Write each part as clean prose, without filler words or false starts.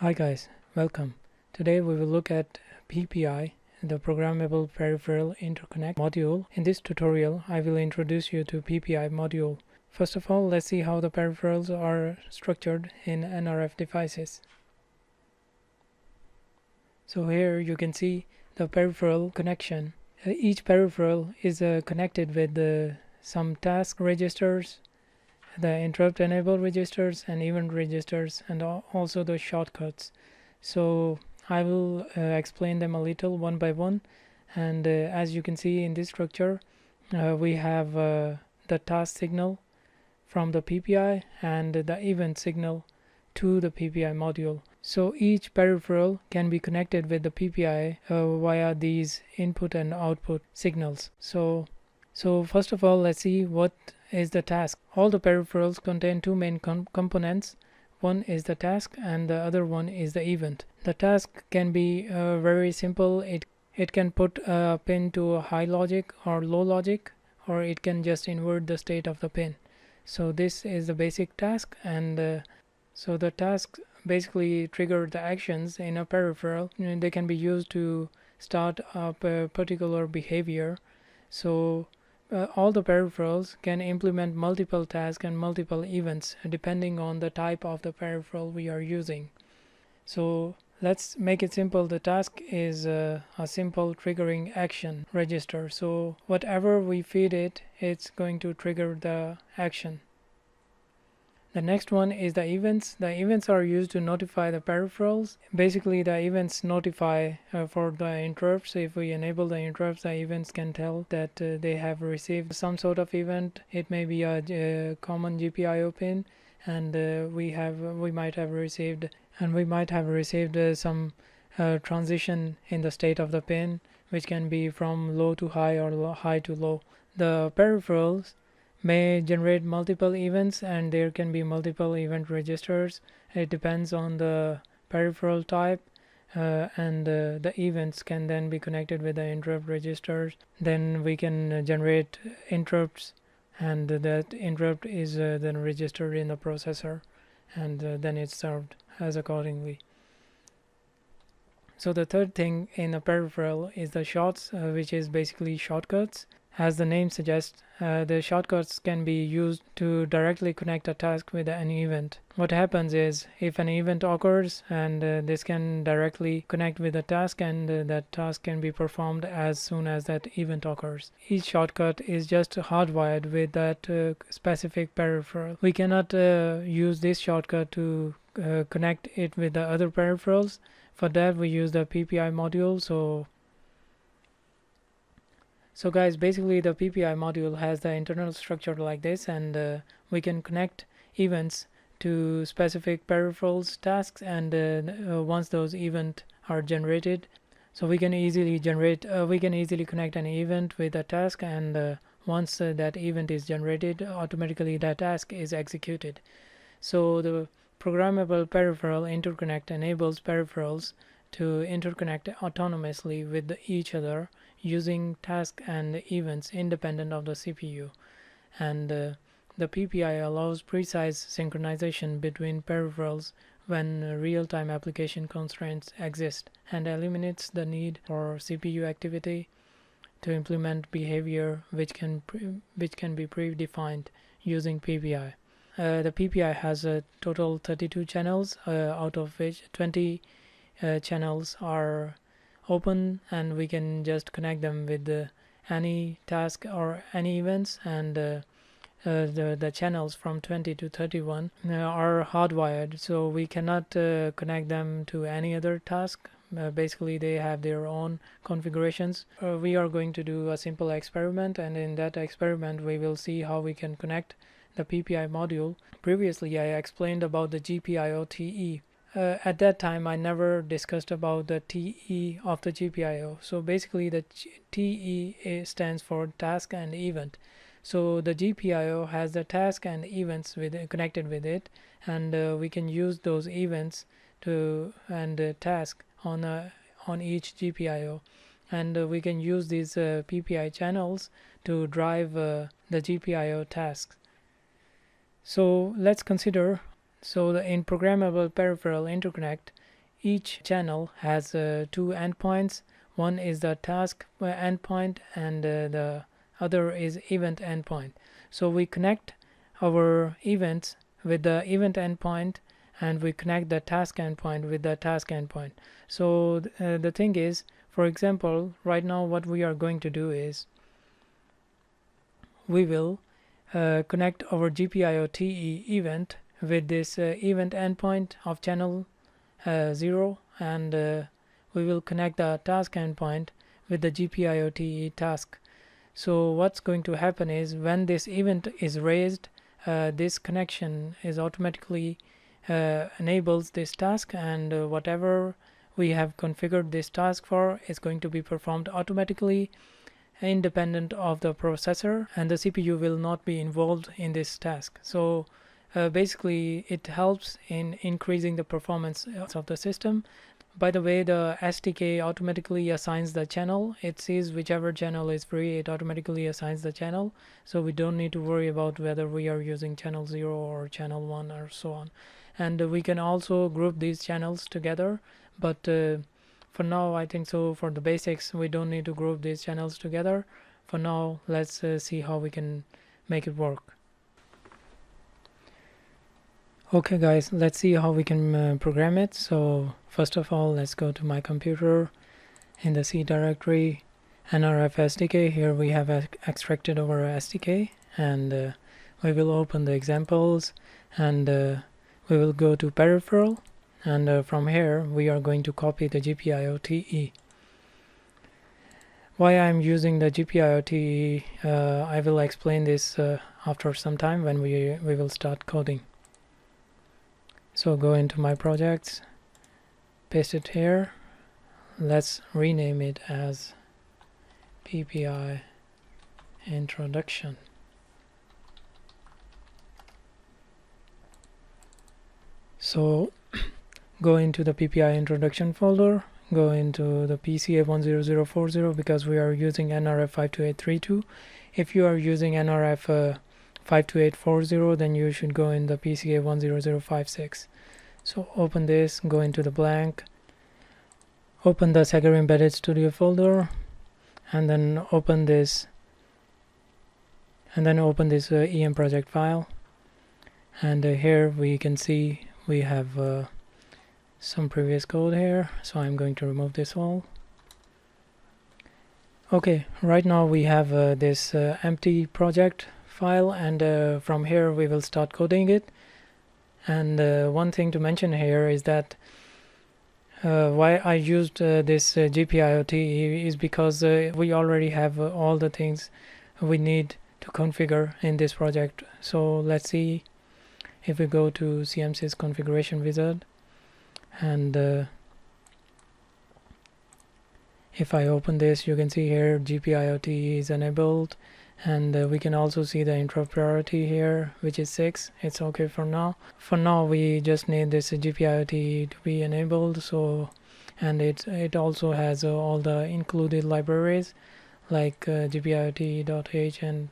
Hi guys, welcome. Today we will look at PPI, the Programmable Peripheral Interconnect module. In this tutorial, I will introduce you to PPI module. First of all, let's see how the peripherals are structured in nRF devices. So here you can see the peripheral connection. Each peripheral is connected with some task registers, the interrupt enable registers and event registers, and also the shortcuts. So I will explain them a little one by one, and as you can see in this structure, we have the task signal from the PPI and the event signal to the PPI module. So each peripheral can be connected with the PPI via these input and output signals. So first of all, let's see what is the task. All the peripherals contain two main components. One is the task and the other one is the event. The task can be very simple. It can put a pin to a high logic or low logic, or it can just invert the state of the pin. So this is the basic task, and so the tasks basically trigger the actions in a peripheral. They can be used to start up a particular behavior. So all the peripherals can implement multiple tasks and multiple events depending on the type of the peripheral we are using. So let's make it simple. The task is a simple triggering action register. So whatever we feed it, it's going to trigger the action. The next one is the events. The events are used to notify the peripherals. Basically, the events notify for the interrupts. If we enable the interrupts, the events can tell that they have received some sort of event. It may be a common GPIO pin, and we might have received some transition in the state of the pin, which can be from low to high or high to low. The peripherals may generate multiple events, and there can be multiple event registers. It depends on the peripheral type, and the events can then be connected with the interrupt registers. Then we can generate interrupts, and that interrupt is then registered in the processor, and then it's served as accordingly. So the third thing in a peripheral is the shorts, which is basically shortcuts. As the name suggests, the shortcuts can be used to directly connect a task with an event. What happens is, if an event occurs, and this can directly connect with the task, and that task can be performed as soon as that event occurs. Each shortcut is just hardwired with that specific peripheral. We cannot use this shortcut to connect it with the other peripherals. For that, we use the PPI module. So guys, basically the PPI module has the internal structure like this, and we can connect events to specific peripherals tasks, and once those events are generated, so we can easily connect an event with a task, and once that event is generated, automatically that task is executed. So the Programmable Peripheral Interconnect enables peripherals to interconnect autonomously with each other using tasks and events independent of the CPU, and the PPI allows precise synchronization between peripherals when real-time application constraints exist, and eliminates the need for CPU activity to implement behavior which can be predefined using PPI. The PPI has a total 32 channels, out of which 20 channels are open, and we can just connect them with any task or any events, and the channels from 20 to 31 are hardwired, so we cannot connect them to any other task. Basically they have their own configurations. We are going to do a simple experiment, and in that experiment we will see how we can connect the PPI module. Previously I explained about the GPIO TE. At that time I never discussed about the TE of the GPIO. So basically the TE stands for task and event. So the GPIO has the task and events connected with it, and we can use those events and task on each GPIO, and we can use these PPI channels to drive the GPIO tasks. So let's consider. In Programmable Peripheral Interconnect, each channel has two endpoints. One is the task endpoint and the other is event endpoint. So we connect our events with the event endpoint, and we connect the task endpoint with the task endpoint. So the thing is, for example, right now what we are going to do is we will connect our GPIO TE event with this event endpoint of channel 0, and we will connect the task endpoint with the GPIO TE task. So what's going to happen is when this event is raised, this connection is automatically enables this task, and whatever we have configured this task for is going to be performed automatically, independent of the processor, and the CPU will not be involved in this task. So basically it helps in increasing the performance of the system. By the way, the SDK automatically assigns the channel. It sees whichever channel is free, it automatically assigns the channel, so we don't need to worry about whether we are using channel 0 or channel 1 or so on. And we can also group these channels together, but for now I think so for the basics we don't need to group these channels together. For now, let's see how we can make it work. Okay guys, let's see how we can program it. So first of all, let's go to my computer. In the C directory, nRF SDK, here we have extracted our SDK, and we will open the examples, and we will go to peripheral, and from here we are going to copy the GPIO TE. Why I'm using the GPIO TE, I will explain this after some time when we will start coding. So go into my projects, paste it here. Let's rename it as PPI Introduction. So go into the PPI Introduction folder, go into the PCA10040 because we are using nRF52832. If you are using nRF 52840, then you should go in the PCA10056. So open this, go into the blank, open the Sagar Embedded Studio folder, and then open this EM project file, and here we can see we have some previous code here, so I'm going to remove this all. Okay, right now we have this empty project file, and from here we will start coding it. And one thing to mention here is that why I used this GPIO TE is because we already have all the things we need to configure in this project. So let's see if we go to CMSIS configuration wizard, and if I open this, you can see here GPIO TE is enabled, and we can also see the interrupt priority here, which is 6. It's okay for now. For now we just need this GPIO TE to be enabled. So, and it also has all the included libraries like GPIO-TE.h and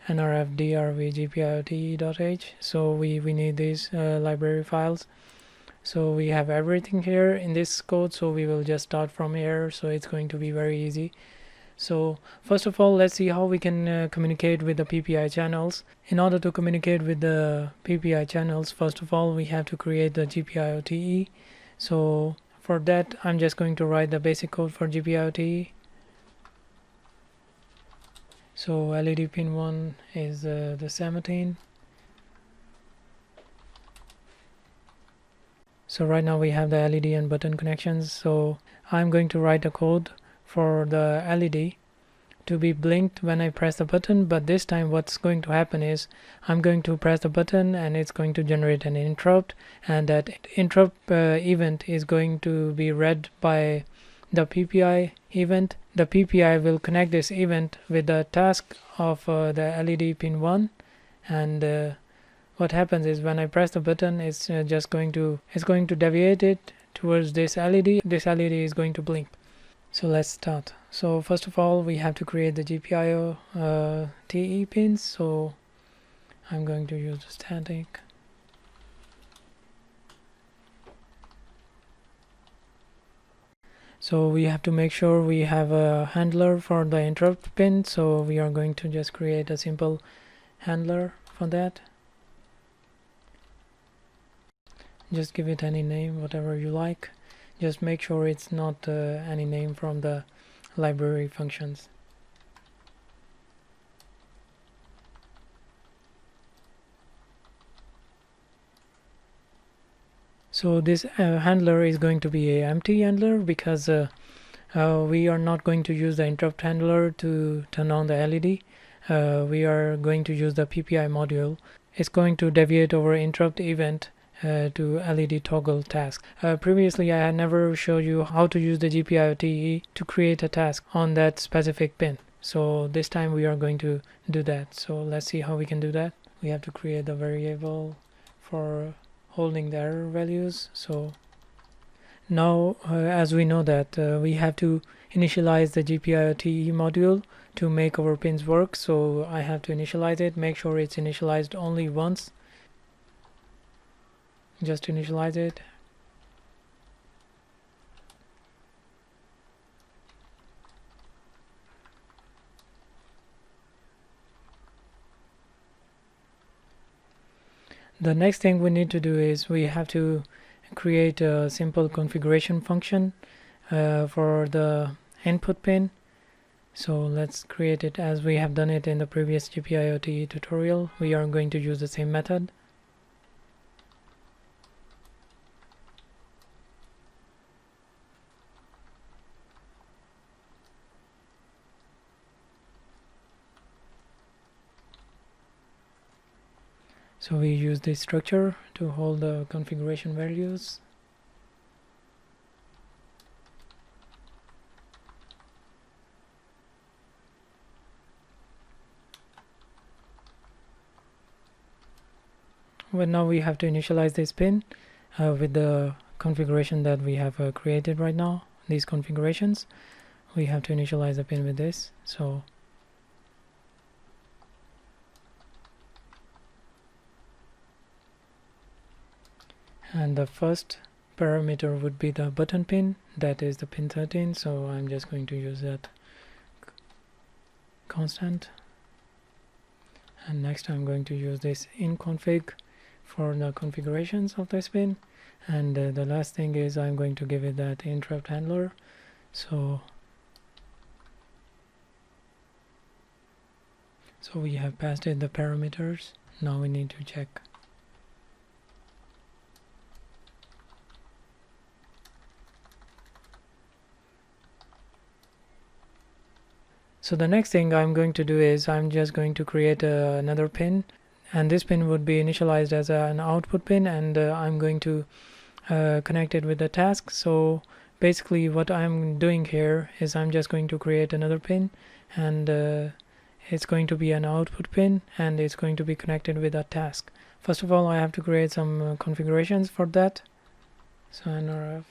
nrf-drv GPIO-TE.h. So we need these library files. So we have everything here in this code, so we will just start from here, so it's going to be very easy. So first of all, let's see how we can communicate with the PPI channels. In order to communicate with the PPI channels, first of all we have to create the GPIO TE. So for that I'm just going to write the basic code for GPIO TE. So LED pin 1 is the 17. So right now we have the LED and button connections, so I'm going to write a code for the LED to be blinked when I press the button, but this time what's going to happen is I'm going to press the button and it's going to generate an interrupt, and that interrupt event is going to be read by the PPI event. The PPI will connect this event with the task of the LED pin 1, and what happens is when I press the button, it's going to deviate it towards this LED. This LED is going to blink. So let's start. So first of all we have to create the GPIO TE pins. So I'm going to use the static. So we have to make sure we have a handler for the interrupt pin, so we are going to just create a simple handler for that. Just give it any name, whatever you like. Just make sure it's not any name from the library functions. So this handler is going to be a empty handler because we are not going to use the interrupt handler to turn on the LED. We are going to use the PPI module. It's going to deviate over interrupt event to LED toggle task. Previously I had never showed you how to use the GPIO TE to create a task on that specific pin. So this time we are going to do that. So let's see how we can do that. We have to create a variable for holding the error values. So now as we know that we have to initialize the GPIO TE module to make our pins work, so I have to initialize it, make sure it's initialized only once. Just initialize it. The next thing we need to do is we have to create a simple configuration function for the input pin. So let's create it as we have done it in the previous GPIO TE tutorial. We are going to use the same method. So we use this structure to hold the configuration values. Well, now we have to initialize this pin with the configuration that we have created right now. These configurations, we have to initialize the pin with this. So and the first parameter would be the button pin, that is the pin 13, so I'm just going to use that constant. And next I'm going to use this in config for the configurations of this pin, and the last thing is I'm going to give it that interrupt handler. So we have passed it the parameters. Now we need to check. So the next thing I'm going to do is I'm just going to create another pin, and this pin would be initialized as an output pin, and I'm going to connect it with the task. So basically what I'm doing here is I'm just going to create another pin, and it's going to be an output pin, and it's going to be connected with a task. First of all, I have to create some configurations for that. So nRF.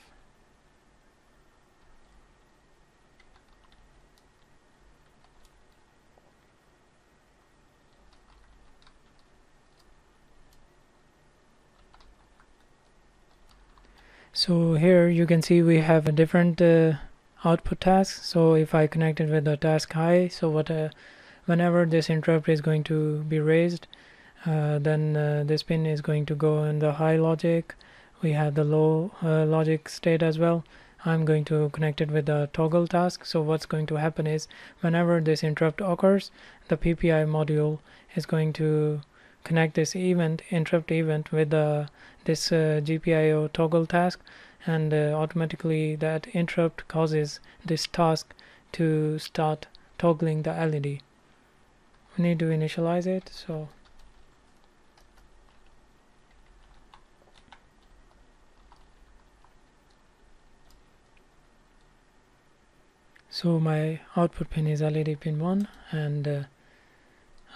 So here you can see we have a different output tasks. So if I connect it with the task high, so whenever this interrupt is going to be raised, then this pin is going to go in the high logic. We have the low logic state as well. I'm going to connect it with the toggle task. So what's going to happen is whenever this interrupt occurs, the PPI module is going to connect this interrupt event with this GPIO toggle task, and automatically that interrupt causes this task to start toggling the LED. We need to initialize it. So my output pin is LED pin 1, and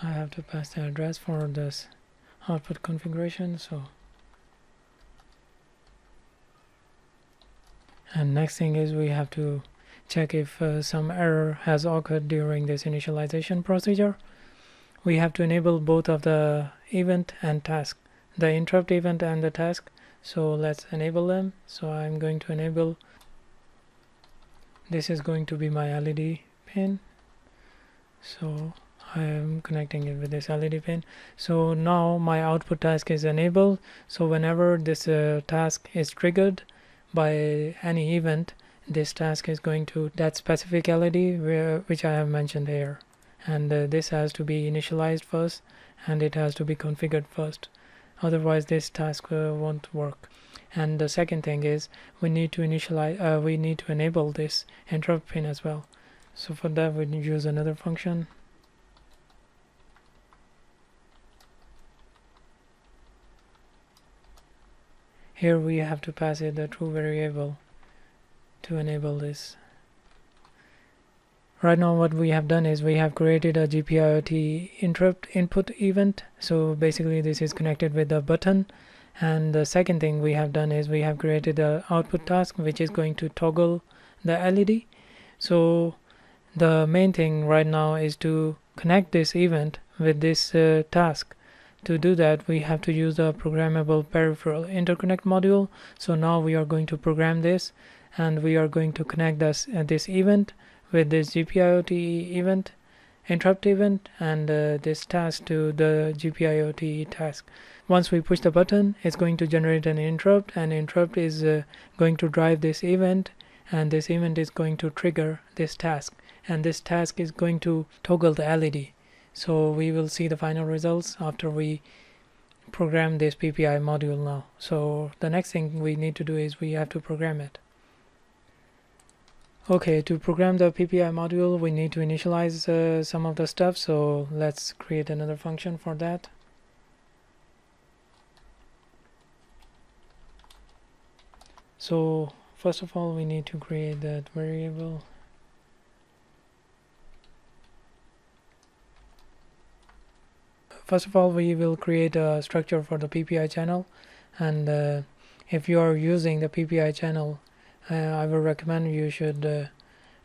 I have to pass the address for this output configuration. And next thing is we have to check if some error has occurred during this initialization procedure. We have to enable both of the event and task, the interrupt event and the task. So let's enable them. So I'm going to enable this is going to be my LED pin, so I am connecting it with this LED pin. So now my output task is enabled, so whenever this task is triggered by any event, this task is going to that specific LED which I have mentioned here, and this has to be initialized first and it has to be configured first, otherwise this task won't work. And the second thing is we need to enable this interrupt pin as well. So for that we use another function. Here we have to pass it the true variable to enable this. Right now what we have done is we have created a GPIO interrupt input event. So basically this is connected with the button. And the second thing we have done is we have created an output task which is going to toggle the LED. So the main thing right now is to connect this event with this task. To do that we have to use the Programmable Peripheral Interconnect module. So now we are going to program this and we are going to connect this event with this GPIO event, interrupt event, and this task to the GPIO task. Once we push the button, it's going to generate an interrupt, and interrupt is going to drive this event, and this event is going to trigger this task, and this task is going to toggle the LED. So we will see the final results after we program this PPI module now. So the next thing we need to do is we have to program it. Okay, to program the PPI module we need to initialize some of the stuff, so let's create another function for that. So first of all we need to create that variable. First of all we will create a structure for the PPI channel, and if you are using the PPI channel, I will recommend you should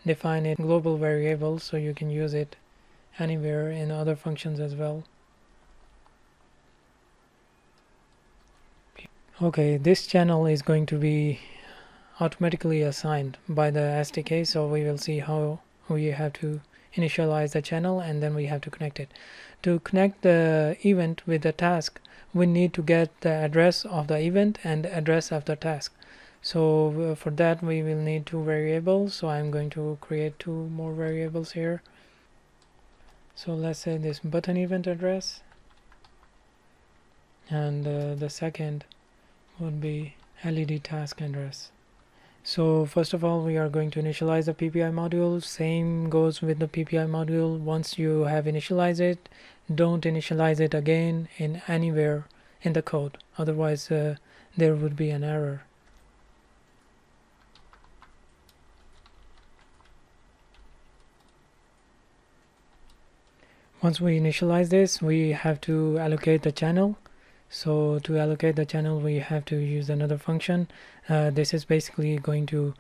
define a global variable so you can use it anywhere in other functions as well. Okay, this channel is going to be automatically assigned by the SDK, so we will see how we have to initialize the channel and then we have to connect it. To connect the event with the task, we need to get the address of the event and the address of the task. So for that we will need two variables, so I'm going to create two more variables here. So let's say this button event address, and the second would be LED task address. So first of all we are going to initialize the PPI module. Same goes with the PPI module. Once you have initialized it, don't initialize it again in anywhere in the code, otherwise there would be an error. Once we initialize this, we have to allocate the channel. So to allocate the channel we have to use another function. This is basically going to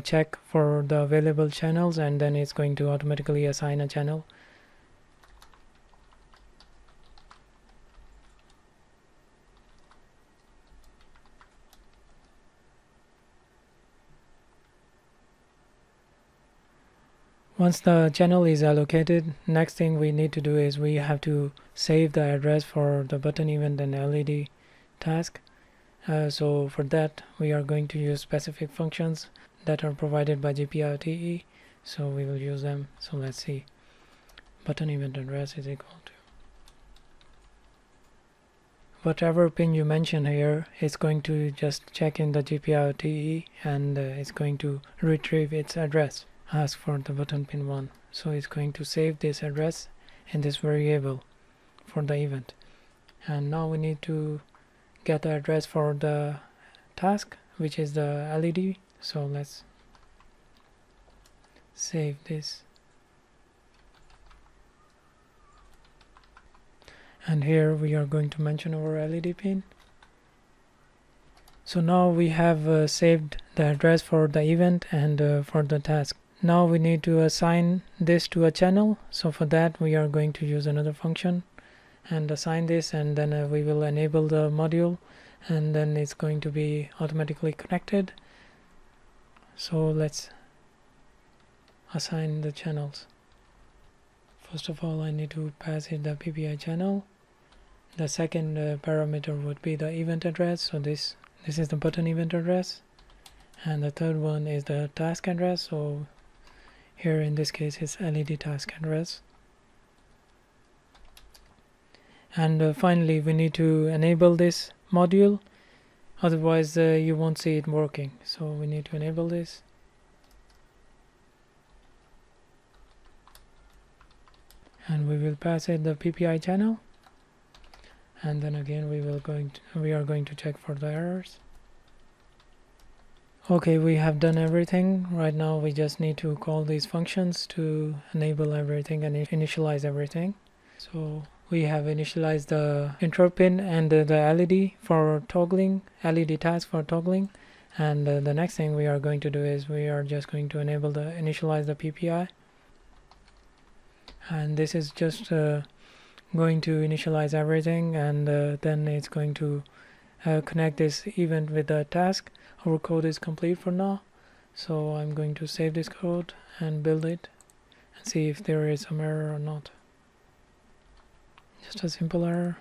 check for the available channels, and then it's going to automatically assign a channel. Once the channel is allocated, next thing we need to do is we have to save the address for the button event and LED task. So for that we are going to use specific functions that are provided by GPIO. So we will use them. So let's see, button event address is equal to whatever pin you mention here. It's going to just check in the GPIO and it's going to retrieve its address. Ask for the button pin 1, so it's going to save this address in this variable for the event. And now we need to get the address for the task, which is the LED. So let's save this, and here we are going to mention our LED pin. So now we have saved the address for the event and for the task. Now we need to assign this to a channel. So for that we are going to use another function and assign this, and then we will enable the module, and then it's going to be automatically connected. So let's assign the channels. First of all, I need to pass it the PPI channel. The second parameter would be the event address. So this is the button event address, and the third one is the task address. So here in this case it's LED task address. And finally we need to enable this module, otherwise you won't see it working. So we need to enable this. And we will pass it the PPI channel, and then again we are going to check for the errors. Okay, we have done everything. Right now we just need to call these functions to enable everything and initialize everything. So we have initialized the interrupt pin and the LED for toggling, LED task for toggling. And the next thing we are going to do is we are just going to enable the initialize the PPI. And this is just going to initialize everything, and then it's going to connect this event with the task. Our code is complete for now, so I'm going to save this code and build it and see if there is some error or not. Just a simple error.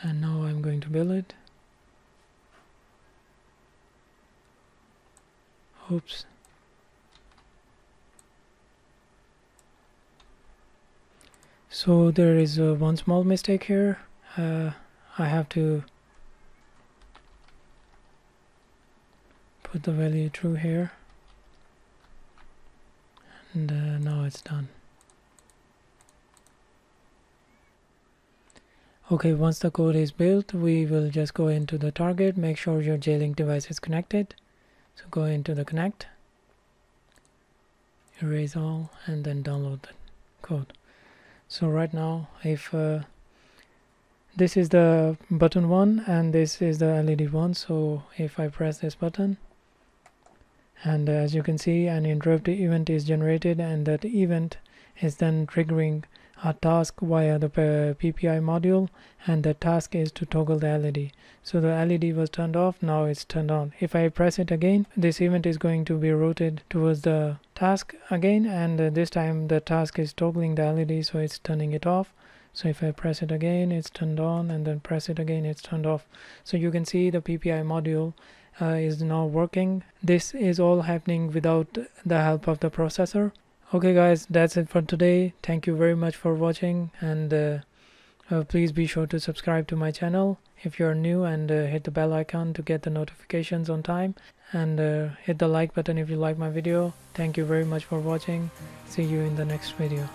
And now I'm going to build it. Oops. So there is one small mistake here. I have to put the value true here, and now it's done. Okay, once the code is built, we will just go into the target, make sure your J-Link device is connected. So go into the connect, erase all, and then download the code. So right now, if this is the button 1 and this is the LED 1, so if I press this button, and as you can see, an interrupt event is generated, and that event is then triggering a task via the PPI module, and the task is to toggle the LED. So the LED was turned off, now it's turned on. If I press it again, this event is going to be routed towards the task again, and this time the task is toggling the LED, so it's turning it off. So if I press it again, it's turned on, and then press it again, it's turned off. So you can see the PPI module is now working. This is all happening without the help of the processor. Okay guys, that's it for today. Thank you very much for watching, and please be sure to subscribe to my channel if you're new, and hit the bell icon to get the notifications on time, and hit the like button if you like my video. Thank you very much for watching. See you in the next video.